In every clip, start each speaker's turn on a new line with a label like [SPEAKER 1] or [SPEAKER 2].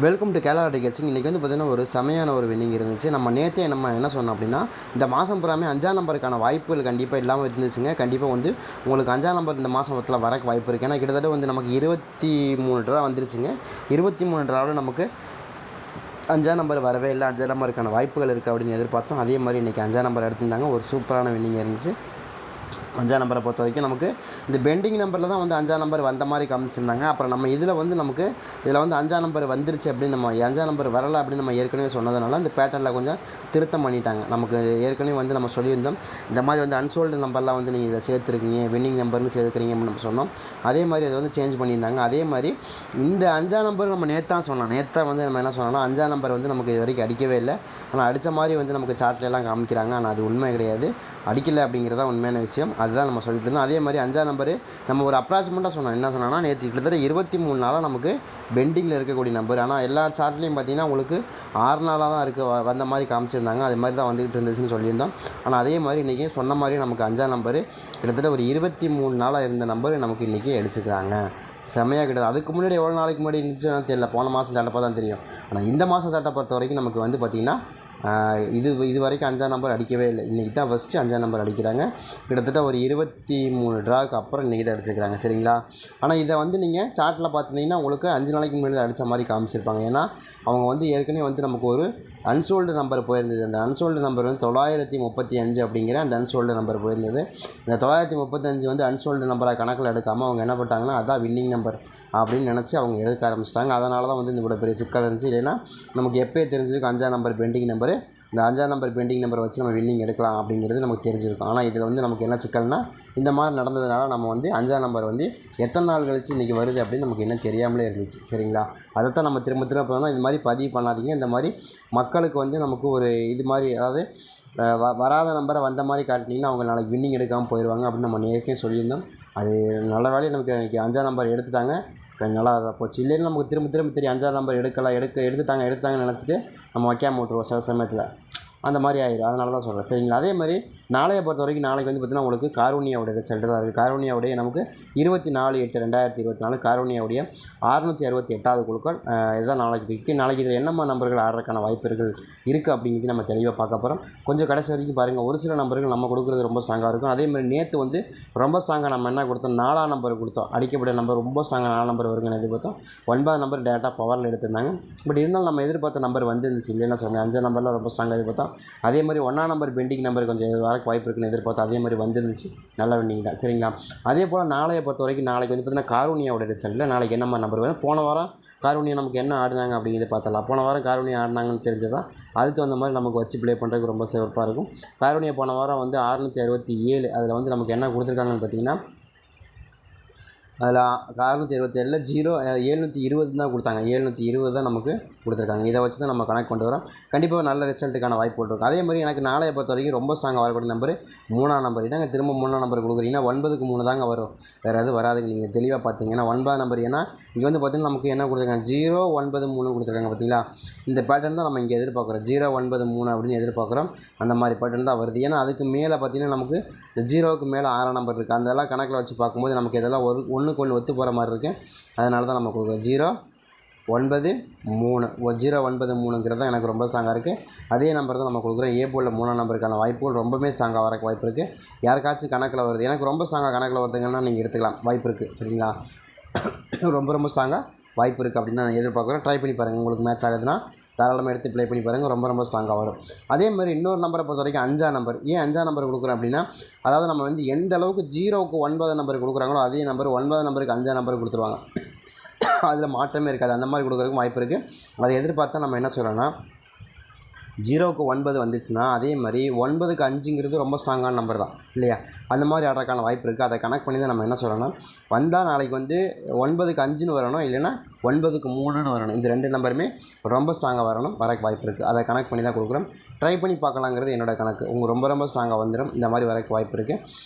[SPEAKER 1] Welcome to Kerala டிக்கெட்ஸிங். இன்றைக்கி வந்து பார்த்திங்கன்னா ஒரு செமையான ஒரு வின்னிங் இருந்துச்சு. நம்ம நேற்றே என்ன சொன்னோம் அப்படின்னா, இந்த மாதம் பூராமே 5ஆம் நம்பருக்கான வாய்ப்புகள் கண்டிப்பாக இல்லாமல் இருந்துச்சுங்க. கண்டிப்பாக வந்து உங்களுக்கு 5ஆம் நம்பர் இந்த மாதத்தில் வரக்கு வாய்ப்பு இருக்குது. ஏன்னா கிட்டத்தட்ட வந்து நமக்கு 23 ட்ரா வந்துருச்சுங்க. 23 ட்ராவில் நமக்கு 5ஆம் நம்பர் வரவே இல்லை. 5ஆம் நம்பருக்கான வாய்ப்புகள் இருக்குது அப்படின்னு எதிர்பார்த்தோம். அதே மாதிரி இன்றைக்கி 5ஆம் நம்பர் எடுத்திருந்தாங்க. ஒரு சூப்பரான வின்னிங் இருந்துச்சு. 5ஆம் நம்பரை பொறுத்த வரைக்கும் நமக்கு இந்த பெண்டிங் நம்பரில் தான் வந்து 5ஆம் நம்பர் வந்த மாதிரி காமிச்சிருந்தாங்க. அப்புறம் நம்ம இதில் வந்து 5ஆம் நம்பர் வந்துருச்சு அப்படின்னு 5ஆம் நம்பர் வரலை அப்படின்னு நம்ம ஏற்கனவே சொன்னதுனால இந்த பேட்டர்னில் கொஞ்சம் திருத்தம் பண்ணிட்டாங்க. நமக்கு ஏற்கனவே வந்து நம்ம சொல்லியிருந்தோம், இந்த மாதிரி வந்து அன்சோல்டு நம்பர்லாம் வந்து நீங்கள் இதை சேர்த்துருக்கீங்க, வின்னிங் நம்பர்னு சேர்த்துக்கிறீங்க அப்படின்னு நம்ம சொன்னோம். அதே மாதிரி அதை வந்து சேஞ்ச் பண்ணியிருந்தாங்க. அதே மாதிரி இந்த 5ஆம் நம்பர் நம்ம நேற்று சொன்னோம். நேற்று வந்து நம்ம என்ன சொன்னோம்னா 5ஆம் நம்பர் வந்து நமக்கு இது வரைக்கும் அடிக்கவே இல்லை. ஆனால் அடித்த மாதிரி வந்து நமக்கு சார்ட்லாம் காமிக்கிறாங்க. ஆனால் அது உண்மை கிடையாது. அடிக்கலை அப்படிங்கிறதா உண்மையான விஷயம். அதுதான் நம்ம சொல்லிட்டு இருந்தோம். அதே மாதிரி 5ஆம் நம்பரு நம்ம ஒரு அப்ராக்சிமேட்டாக சொன்னோம். என்ன சொன்னோம்னா நேற்று கிட்டத்தட்ட 23 நாளாக நமக்கு பெண்டிங்கில் இருக்கக்கூடிய நம்பர். ஆனால் எல்லா சார்ட்லேயும் பார்த்தீங்கன்னா உங்களுக்கு 6 நாளாக தான் வந்த மாதிரி காமிச்சிருந்தாங்க. அது மாதிரி தான் வந்துகிட்டு இருந்துச்சுன்னு சொல்லியிருந்தோம். ஆனால் அதே மாதிரி இன்றைக்கி சொன்ன மாதிரி நமக்கு 5ஆம் நம்பரு கிட்டத்தட்ட ஒரு 23 நாளாக இருந்த நம்பர் நமக்கு இன்றைக்கி அடிச்சுக்கிறாங்க. செம்மையாக கிடையாது. அதுக்கு முன்னாடி எவ்வளோ நாளைக்கு முன்னாடி இருந்துச்சுன்னு தெரியல. போன மாதம் சட்டப்போ தான் தெரியும். ஆனால் இந்த மாதம் சட்டை பொறுத்த வரைக்கும் நமக்கு வந்து பார்த்திங்கன்னா இது வரைக்கும் 5ஆம் நம்பர் அடிக்கவே இல்லை. இன்றைக்கி தான் ஃபஸ்ட்டு 5ஆம் நம்பர் அடிக்கிறாங்க. கிட்டத்தட்ட ஒரு 23 ட்ராக்கு அப்புறம் இன்றைக்கி தான் அடிச்சிருக்கிறாங்க. சரிங்களா? ஆனால் இதை வந்து நீங்கள் சார்ட்டில் பார்த்துருந்தீங்கன்னா உங்களுக்கு 5 நாளைக்கு முன்னாடி அடித்த மாதிரி காமிச்சிருப்பாங்க. ஏன்னா அவங்க வந்து ஏற்கனவே வந்து நமக்கு ஒரு அன்சோல்டு நம்பர் போயிருந்தது. அந்த அன்சோல்டு நம்பர் வந்து 935 அப்படிங்கிற அந்த அன்சோல்டு நம்பர் போயிருந்தது. இந்த 935 வந்து அன்சோல்டு நம்பராக கணக்கில் எடுக்காமல் அவங்க என்ன பண்ணிட்டாங்கன்னா அதான் வின்னிங் நம்பர் அப்படின்னு நினச்சி அவங்க எடுக்க ஆரம்பிச்சிட்டாங்க. அதனால தான் வந்து இந்த பெரிய சிக்கல் இருந்துச்சு. இல்லைன்னா நமக்கு எப்போயே தெரிஞ்சிருக்கும் 5ஆம் நம்பர் பெண்டிங் நம்பரு, இந்த 5ஆம் நம்பர் பெண்டிங் நம்பரை வச்சு நம்ம வின்னிங் எடுக்கலாம் அப்படிங்கிறது நமக்கு தெரிஞ்சிருக்கும். ஆனால் இதில் வந்து நமக்கு என்ன சிக்கல்னா இந்த மாதிரி நடந்ததுனால நம்ம வந்து 5ஆம் நம்பர் வந்து எத்தனை நாள் கழிச்சு இன்றைக்கி வருது அப்படின்னு நமக்கு இன்னும் தெரியாமலே இருந்துச்சு. சரிங்களா? அதைத்தான் நம்ம திரும்ப போனோம். இது மாதிரி பதிவு பண்ணாதீங்க. இந்த மாதிரி மக்களுக்கு வந்து நமக்கு ஒரு இது மாதிரி, அதாவது வராத நம்பரை வந்த மாதிரி காட்டினீங்கன்னா அவங்க நாளைக்கு வின்னிங் எடுக்காமல் போயிடுவாங்க அப்படின்னு நம்ம ஏற்கனவே சொல்லியிருந்தோம். அது நல்ல வேலையை நமக்கு இன்றைக்கி 5ஆம் நம்பர் எடுத்துட்டாங்க. நல்லா தான் போச்சு. இல்லைன்னா நமக்கு திரும்ப தெரியும் 5ஆம் நம்பர் எடுத்துட்டாங்கன்னு நினச்சிட்டு நம்ம வைக்காமல் விட்ருவோம் சில சமயத்தில். அந்த மாதிரி ஆயிடும். அதனால தான் சொல்கிறேன். சரிங்களா? அதே மாதிரி நாளையை பொறுத்த வரைக்கும் நாளைக்கு வந்து பார்த்திங்கன்னா உங்களுக்கு காரூணியாவுடைய ரிசல்ட்டு தான் இருக்குது. காரூணியாவுடைய நமக்கு 24/8/2024 காரூணியாவுடைய 668வது குழுக்கள் இதுதான் நாளைக்கு இருக்குது. நாளைக்கு இதில் என்னம்மா நம்பர்கள் ஆடுறதுக்கான வாய்ப்புகள் இருக்குது அப்படிங்கிறது நம்ம தெளிவாக பார்க்க போகிறோம். கொஞ்சம் கடைசி வரைக்கும் பாருங்கள். ஒரு சில நம்பர்கள் நம்ம கொடுக்குறது ரொம்ப ஸ்ட்ராங்காக இருக்கும். அதேமாதிரி நேற்று வந்து ரொம்ப ஸ்ட்ராங்காக நம்ம என்ன கொடுத்தோம், 4ஆம் நம்பர் கொடுத்தோம். அடிக்கப்பட்ட நம்பர் ரொம்ப ஸ்ட்ராங்காக 4 நம்பர் வருங்கன்னு எதிர்பார்த்தோம். 9ஆம் நம்பர் டேரெக்டாக பவரில் எடுத்திருந்தாங்க. பட் இருந்தாலும் நம்ம எதிர்பார்த்த நம்பர் வந்துருந்துச்சு. இல்லைன்னா சொல்லுங்கள். 5ஆம் நம்பரில் ரொம்ப ஸ்ட்ராங்காக எதிர்பார்த்தோம். அதே மாதிரி 1ஆம் நம்பர் பெண்டிங் நம்பர் கொஞ்சம் வரக்கு வாய்ப்பு இருக்குன்னு எதிர்பார்த்தோம். அதே மாதிரி வந்துருந்துச்சு. நல்ல வின்னிங் தான். சரிங்களா? அதே போல் நாளையை பொறுத்த வரைக்கும் நாளைக்கு வந்து பார்த்திங்கன்னா காரூணியாவோட ரிசல்ட்டில் நாளைக்கு என்னம்மா நம்பர் வரும். போன வாரம் காரூணியா நமக்கு என்ன ஆடினாங்க அப்படிங்கிறத பார்த்தலாம். போன வாரம் காரூணியா ஆடினாங்கன்னு தெரிஞ்சதான் அதுக்கு தகுந்த மாதிரி நமக்கு வச்சு ப்ளே பண்ணுறதுக்கு ரொம்ப சிறப்பாக இருக்கும். காரூணியா போன வாரம் வந்து 667, அதில் வந்து நமக்கு என்ன கொடுத்துருக்காங்கன்னு பார்த்திங்கன்னா அதில் 667 720 தான் கொடுத்தாங்க. 720 தான் நமக்கு கொடுத்துருக்காங்க. இதை வச்சு தான் நம்ம கணக்கு கொண்டு வரோம். கண்டிப்பாக நல்ல ரிசல்ட்டுக்கான வாய்ப்பு இருக்கும். அதே மாதிரி எனக்கு நாளையை பொறுத்த வரைக்கும் ரொம்ப ஸ்ட்ராங்காக வரக்கூடிய நம்பர் 3ஆம் நம்பர். இதாங்க திரும்ப 3ஆம் நம்பர் கொடுக்குறீங்கன்னா 9க்கு 3 தாங்க வரும். வேறு எதுவும் வராதுங்க. நீங்கள் தெளிவாக பார்த்தீங்கன்னா 9ஆம் நம்பர். ஏன்னா இங்கே வந்து பார்த்திங்கன்னா நமக்கு என்ன கொடுத்துருக்காங்க, 093 கொடுத்துருக்காங்க. பார்த்தீங்களா? இந்த பேட்டர்ன் தான் நம்ம இங்கே எதிர்பார்க்குறோம். 093 அப்படின்னு எதிர்பார்க்குறோம். அந்த மாதிரி பேட்டர்ன் தான் வருது. ஏன்னா அதுக்கு மேலே பார்த்திங்கன்னா நமக்கு இந்த 0க்கு மேலே 6ஆம் நம்பர் இருக்குது. அதெல்லாம் கணக்கில் வச்சு பார்க்கும்போது நமக்கு இதெல்லாம் ஒன்றுக்கு ஒன்று ஒத்து போகிற மாதிரி இருக்குது. அதனால தான் நம்ம கொடுக்குறோம் 093. தான் எனக்கு ரொம்ப ஸ்ட்ராங்காக இருக்குது. அதே நம்பர் தான் நம்ம கொடுக்குறோம். ஏ போலில் 3ஆம் நம்பருக்கான வாய்ப்புகள் ரொம்பவே ஸ்ட்ராங்காக வரக்கு வாய்ப்பு இருக்குது. யாருக்காச்சும் கணக்கில் வருது, எனக்கு ரொம்ப ஸ்ட்ராங்காக கணக்கில் வருதுங்கன்னா நீங்கள் எடுத்துக்கலாம். வாய்ப்பு இருக்குது. சரிங்களா? ரொம்ப ஸ்ட்ராங்காக வாய்ப்பு இருக்குது அப்படின்னு தான் நான் எதிர்பார்க்குறேன். ட்ரை பண்ணி பாருங்கள். உங்களுக்கு மேட்ச் ஆகுதுன்னா தாராளமாக எடுத்து ப்ளே பண்ணி பாருங்கள். ரொம்ப ஸ்ட்ராங்காக வரும். அதே மாதிரி இன்னொரு நம்பரை பொறுத்த வரைக்கும் 5ஆம் நம்பர். ஏன் 5ஆம் நம்பர் கொடுக்குறோம் அப்படின்னா, அதாவது நம்ம வந்து எந்த அளவுக்கு 0க்கு 9 நம்பர் கொடுக்குறாங்களோ அதே நம்பர் 9 நம்பருக்கு 5ஆம் நம்பர் கொடுத்துருவாங்க. அதில் மாற்றமே இருக்காது. அந்த மாதிரி கொடுக்குறதுக்கும் வாய்ப்பு இருக்குது. அதை எதிர்பார்த்தா நம்ம என்ன சொல்கிறோன்னா 0க்கு 9 வந்துச்சுன்னா அதே மாதிரி 9க்கு 5ங்கிறது ரொம்ப ஸ்ட்ராங்கான நம்பர் தான் இல்லையா? அந்த மாதிரி ஆடுறதுக்கான வாய்ப்பு இருக்குது. அதை கனெக்ட் பண்ணி தான் நம்ம என்ன சொல்கிறோன்னா, வந்தால் நாளைக்கு வந்து 9க்கு 5ன்னு வரணும், இல்லைன்னா 9க்கு 3ன்னு வரணும். இந்த 2 நம்பருமே ரொம்ப ஸ்ட்ராங்காக வரக்கு வாய்ப்பு இருக்குது. அதை கனெக்ட் பண்ணி தான் கொடுக்குறோம். ட்ரை பண்ணி பார்க்கலாங்கிறது என்னோடய கணக்கு. ரொம்ப ஸ்ட்ராங்காக வந்துடும். இந்த மாதிரி வரக்கு வாய்ப்பு இருக்குது.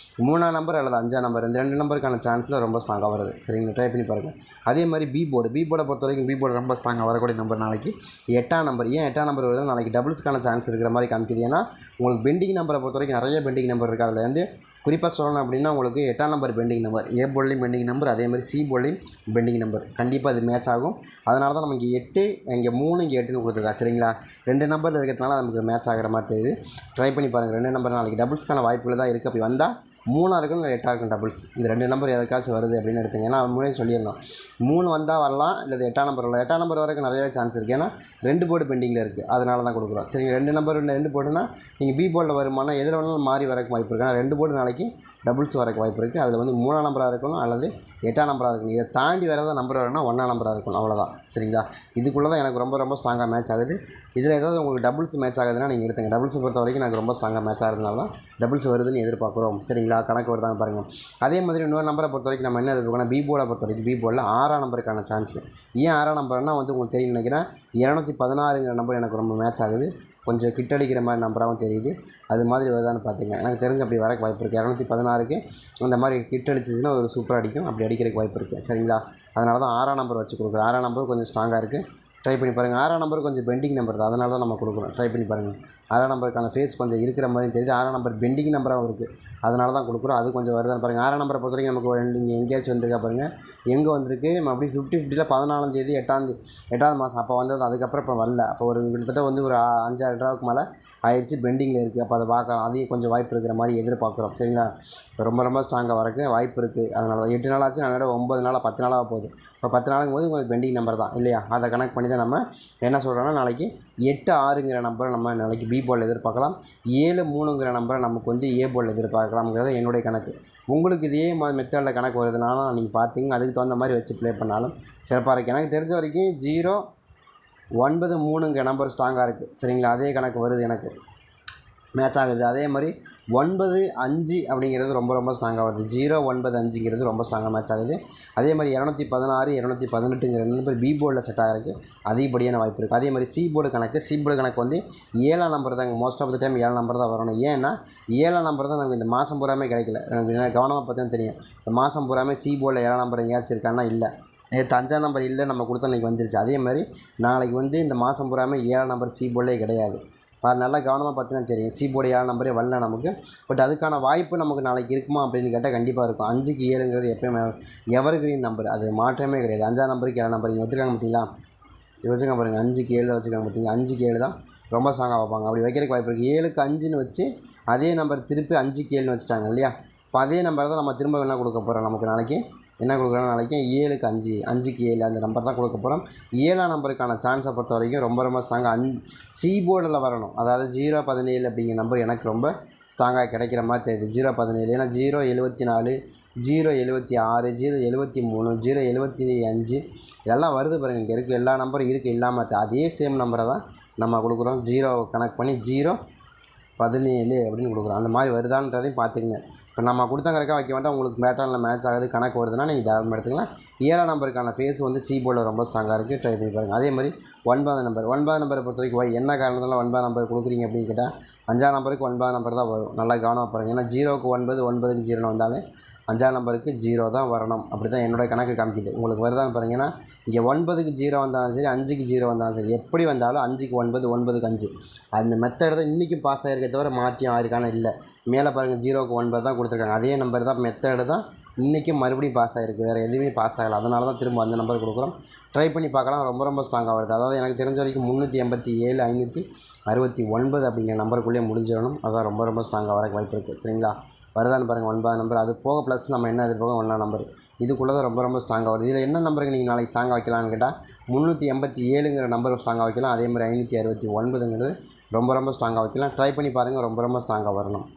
[SPEAKER 1] 3ஆம் நம்பர் அல்லது 5ஆம் நம்பர், இந்த 2 நம்பருக்கான சான்ஸில் ரொம்ப ஸ்ட்ராங்காக வருது. சரிங்களா? ட்ரை பண்ணி பாருங்கள். அதே மாதிரி பி போர்டை பொறுத்த வரைக்கும் பி போர்டு ரொம்ப ஸ்ட்ராங்காக வரக்கூடிய நம்பர் நாளைக்கு 8ஆம் நம்பர். ஏன் 8ஆம் நம்பர் வருது, நாளைக்கு டபுள்ஸ்க்கான சான்ஸ் இருக்கிற மாதிரி காமிக்குது. ஏன்னா உங்களுக்கு பெண்டிங் நம்பரை பொறுத்த வரைக்கும் நிறைய பெண்டிங் நம்பர் இருக்குது. அதில் வந்து குறிப்பாக சொல்லணும் அப்படின்னா உங்களுக்கு 8ஆம் நம்பர் பெண்டிங் நம்பர், ஏ போர்ட்லேயும் பெண்டிங் நம்பர், அதே மாதிரி சி போர்ட்லேயும் பெண்டிங் நம்பர் கண்டிப்பாக அது மேட்ச் ஆகும். அதனால தான் நம்ம இங்கே 8, இங்கே 3, இங்கே 8ன்னு கொடுத்துருக்கோம். சரிங்களா, 2 நம்பரில் இருக்கிறதுனால நமக்கு மேட்ச் ஆகிற மாதிரி தெரியுது. ட்ரை பண்ணி பாருங்கள். 2 நம்பர் நாளைக்கு டபுள்ஸ்க்கான வாய்ப்புகள் தான் இருக்குது. அப்படி வந்தால் 3 இருக்கும், 8 இருக்கும் டபுள்ஸ். இந்த 2 நம்பர் எதுக்காச்சும் வருது அப்படின்னு எடுத்துங்க. ஏன்னா முன்னாடி சொல்லிடணும், 3 வந்தால் வரலாம், இல்லை 8ஆம் நம்பர் வரலாம். 8ஆம் நம்பர் வரைக்கும் நிறையவே சான்ஸ் இருக்குது. ஏன்னா 2 போர்டு பெண்டிங்கில் இருக்குது, அதனால தான் கொடுக்குறோம். சரிங்க, 2 நம்பர் 2 போர்டுனா நீங்கள் பி போர்டில் வருமானா எதில் வேணாலும் மாறி வரக்கு வாய்ப்பு இருக்குது. ஆனால் 2 போர்டு நாளைக்கு டபுள்ஸ் வரக்கு வாய்ப்பு இருக்குது. அதில் வந்து 3ஆம் நம்பராக இருக்கணும் அல்லது 8ஆம் நம்பராக இருக்கணும். இதை தாண்டி வேறு ஏதாவது நம்பர் வரணும்னா 1ஆம் நம்பராக இருக்கணும். அவ்வளோதான். சரிங்களா, இதுக்குள்ளே தான் எனக்கு ரொம்ப ஸ்ட்ராங்காக மேட்ச் ஆகுது. இதில் ஏதாவது உங்களுக்கு டபுள்ஸ் மேட்ச் ஆகுதுன்னா நீங்கள் எடுத்துங்க. டபுள்ஸ் பொறுத்த வரைக்கும் எனக்கு ரொம்ப ஸ்ட்ராங்காக மேட்ச் ஆகிறதுனால தான் டபுள்ஸ் வருதுன்னு எதிர்பார்க்குறோம். சரிங்களா, கணக்கு வருதான்னு பாருங்கள். அதே மாதிரி இன்னொரு நம்பரை பொறுத்த வரைக்கும் நம்ம என்ன எதிர்பார்க்கணும், பி போர்டை பொறுத்த வரைக்கும் பி போர்டில் 6ஆம் நம்பருக்கான சான்ஸ். ஏன் 6ஆம் நம்பர்னால் வந்து உங்களுக்கு தெரியும் நினைக்கிறேன், 216ங்கிற நம்பர் எனக்கு ரொம்ப மேட்ச் ஆகுது. கொஞ்சம் கிட்டடிக்கிற மாதிரி நம்பராகவும் தெரியுது. அது மாதிரி வருதான்னு பார்த்துங்க. எனக்கு தெரிஞ்சு அப்படி வரக்கு வாய்ப்பு இருக்குது. 216க்கு அந்த மாதிரி கிட் அடிச்சிச்சுன்னா ஒரு சூப்பராக அடிக்கும். அப்படி அடிக்கிறதுக்கு வாய்ப்பு இருக்குது. சரிங்களா, அதனால தான் 6ஆம் நம்பர் வச்சு கொடுக்குறேன். 6ஆம் நம்பர் கொஞ்சம் ஸ்ட்ராங்காக இருக்குது. ட்ரை பண்ணி பாருங்கள். 6ஆம் நம்பர் கொஞ்சம் பெண்டிங் நம்பர் தான், அதனால தான் நம்ம கொடுக்குறோம். ட்ரை பண்ணி பாருங்கள். 6ஆம் நம்பருக்கான ஃபேஸ் கொஞ்சம் இருக்கிற மாதிரி தெரியுது. 6ஆம் நம்பர் பெண்டிங் நம்பராகவும் இருக்குது, அதனால தான் கொடுக்குறோம். அது கொஞ்சம் வருதான்னு பாருங்கள். 6ஆம் நம்பரை பொறுத்த வரைக்கும் நமக்கு இங்கே எங்கேயாச்சும் வந்திருக்கா பாருங்கள், எங்கே வந்திருக்கு அப்படி 50-50ல் 14ஆம் தேதி 8ஆவது மாதம் அப்போ வந்தது. அதுக்கப்புறம் இப்போ வரல. அப்போ ஒரு கிட்டத்தட்ட வந்து ஒரு 5-6 ரூபாய்க்கு மேலே ஆயிடுச்சு, பெண்டிங்கில் இருக்குது. அப்போ அதை பார்க்கலாம். அதையும் கொஞ்சம் வாய்ப்பு இருக்கிற மாதிரி எதிர்பார்க்குறோம். சரிங்களா, ரொம்ப ஸ்ட்ராங்காக வரக்கு வாய்ப்பு இருக்குது. அதனால தான் 8 நாள் ஆச்சு, அதனால 9 நாளாக 10 நாளாக போகுது. இப்போ 10 நாளுங்கும் போது உங்களுக்கு பெண்டிங் நம்பர் தான் இல்லையா, அதை கனெக்ட் பண்ணி தான் நம்ம என்ன சொல்கிறோன்னா, நாளைக்கு 8-6ங்கிற நம்பரை நம்ம நாளைக்கு பி போர்டில் எதிர்பார்க்கலாம். 7-3ங்கிற நம்பரை நமக்கு வந்து ஏ போர்டில் எதிர்பார்க்கலாம்ங்கிறது என்னுடைய கணக்கு. உங்களுக்கு இதே மெத்தடில் கணக்கு வருதுனால நீங்கள் பார்த்துங்க, அதுக்கு தகுந்த மாதிரி வச்சு ப்ளே பண்ணாலும் சிறப்பாக இருக்குது. எனக்கு தெரிஞ்ச வரைக்கும் 0-9-3ங்கிற நம்பர் ஸ்ட்ராங்காக இருக்குது. சரிங்களா, அதே கணக்கு வருது, எனக்கு மேட்ச் ஆகுது. அதே மாதிரி 9-5 அப்படிங்கிறது ரொம்ப ஸ்ட்ராங்காக வருது. 0-9-5ங்கிறது ரொம்ப ஸ்ட்ராங்காக மேட்ச் ஆகுது. அதே மாதிரி 216, 218ங்கிற நம்பர் பி போர்டில் செட் ஆகிறதுக்கு அதிகப்படியான வாய்ப்பு இருக்குது. அதே மாதிரி சி போர்டு கணக்கு வந்து 7ஆம் நம்பர் தாங்க. மோஸ்ட் ஆஃப் த டைம் 7ஆம் நம்பர் தான் வரணும். ஏன்னா 7ஆம் நம்பர் தான் நமக்கு இந்த மாதம் பூராமே கிடைக்கல. எனக்கு கவனமாக பார்த்தா தெரியும், இந்த மாதம் பூராமே சி போர்டில் 7ஆம் நம்பர் எங்கேயாச்சும் இருக்கான்னா இல்லை. நேற்று 5ஆம் நம்பர் இல்லை, நம்ம கொடுத்தோம், இன்றைக்கி வந்துருச்சு. அதே மாதிரி நாளைக்கு வந்து இந்த மாதம் பூராமே 7ஆம் நம்பர் சி போர்டிலே கிடையாது. நல்லா கவனமாக பார்த்தீங்கன்னா தெரியும், சி போர்டு 7ஆம் நம்பரே வரல நமக்கு. பட் அதுக்கான வாய்ப்பு நமக்கு நாளைக்கு இருக்குமா அப்படின்னு கேட்டால் கண்டிப்பாக இருக்கும். 5க்கு 7ங்கிறது எப்போயுமே எவர் கிரீன் நம்பர், அது மாற்றமே கிடையாது. 5ஆம் நம்பருக்கு 7ஆம் நம்பர் இங்கே வச்சுருக்காங்க பார்த்தீங்களா, இது வச்சுருக்காங்க பாருங்கள். 5க்கு 7 தான் வச்சுருக்காங்க பார்த்தீங்களா, 5க்கு 7 தான் ரொம்ப ஸ்ட்ராங்காக வைப்பாங்க. அப்படி வைக்கிறதுக்கு வாய்ப்பு இருக்குது. 7க்கு 5ன்னு வச்சு அதே நம்பர் திருப்பி 5க்கு 7ன்னு வச்சுட்டாங்க இல்லையா. இப்போ அதே நம்பர் தான் நம்ம திரும்ப என்ன கொடுக்க போகிறோம், நமக்கு நாளைக்கு என்ன கொடுக்குறோன்னா, நாளைக்கு 7க்கு 5, 5க்கு 7 அந்த நம்பர் தான் கொடுக்க போகிறோம். 7ஆம் நம்பருக்கான சான்ஸை பொறுத்த வரைக்கும் ரொம்ப ஸ்ட்ராங்காக சி போர்டில் வரணும். அதாவது 0-17 அப்படிங்கிற நம்பர் எனக்கு ரொம்ப ஸ்ட்ராங்காக கிடைக்கிற மாதிரி தெரியுது. 0-17 ஏன்னா 0-74, 0-76, 0-73, 0-75 இதெல்லாம் வருது பாருங்கள். இங்கே இருக்குது எல்லா நம்பரும் இருக்குது, இல்லாமல் அதே சேம் நம்பரை தான் நம்ம கொடுக்குறோம். 0 கனெக்ட் பண்ணி 0-17 அப்படின்னு கொடுக்குறோம். அந்த மாதிரி வருதான்றதையும் பார்த்துக்குங்க. இப்போ நம்ம கொடுத்தங்கிறக்கா வைக்க வேண்டாம். உங்களுக்கு பேட்டர்னில் மேட்ச் ஆகுது, கணக்கு வருதுன்னா நீங்கள் தாராளமாக எடுத்துக்கலாம். 7ஆம் நம்பருக்கான ஃபேஸ் வந்து சி போர்டில் ரொம்ப ஸ்ட்ராங்காக இருக்குது. ட்ரை பண்ணி பாருங்கள். அதே மாதிரி 9ஆம் நம்பரை பொறுத்த வரைக்கும் என்ன காரணத்தால் 9ஆம் நம்பர் கொடுக்குறீங்க அப்படின்னு கேட்டால் 5ஆம் நம்பருக்கு 9ஆம் நம்பர் தான் வரும். நல்லா கவனமாக பாருங்கள். ஏன்னா 0க்கு 9, 9க்கு 0ன்னு வந்தாலே 5ஆம் நம்பருக்கு 0 தான் வரணும். அப்படி தான் என்னோடய கணக்கு காமிக்குது. உங்களுக்கு வருதான்னு பாருங்கன்னா, இங்கே 9க்கு 0 வந்தாலும் சரி, 5க்கு 0 வந்தாலும் சரி, எப்படி வந்தாலும் 5க்கு 9, 9க்கு 5 அந்த மெத்தட் தான் இன்றைக்கும் பாஸ் ஆகிருக்கே தவிர மாற்றியும் ஆயிருக்கான இல்லை. மேலே பாருங்கள் 0க்கு 9 தான் கொடுத்துருக்காங்க. அதே நம்பர் தான் மெத்தடு தான் இன்றைக்கும் மறுபடியும் பாஸ் ஆகிருக்கு. வேறு எதுவுமே பாஸ் ஆகலை. அதனால தான் திரும்ப அந்த நம்பர் கொடுக்குறோம். ட்ரை பண்ணி பார்க்கலாம். ரொம்ப ஸ்ட்ராங்காக வருது. அதாவது எனக்கு தெரிஞ்ச வரைக்கும் 387, 569 அப்படிங்கிற நம்பருக்குள்ளேயே முடிஞ்சிடணும். அதான் ரொம்ப ஸ்ட்ராங்காக வரக்கு வாய்ப்பு இருக்குது. சரிங்களா, வருதான்னு பாருங்கள். 9ஆம் நம்பர் அது போக ப்ளஸ் நம்ம என்ன எதிர்பார்க்கணும், 1ஆம் நம்பர் இதுக்குள்ளே தான் ரொம்ப ஸ்ட்ராங்காக வருது. இதில் என்ன நம்பருக்கு நீங்கள் நாளைக்கு ஸ்ட்ராங்காக வைக்கலான்னு கேட்டால் 387ங்கிற நம்பர் ஸ்ட்ராங்காக வைக்கலாம். அதே மாதிரி 569ங்கிறது ரொம்ப ஸ்ட்ராங்காக வைக்கலாம். ட்ரை பண்ணி பாருங்கள். ரொம்ப ஸ்ட்ராங்காக வரணும்.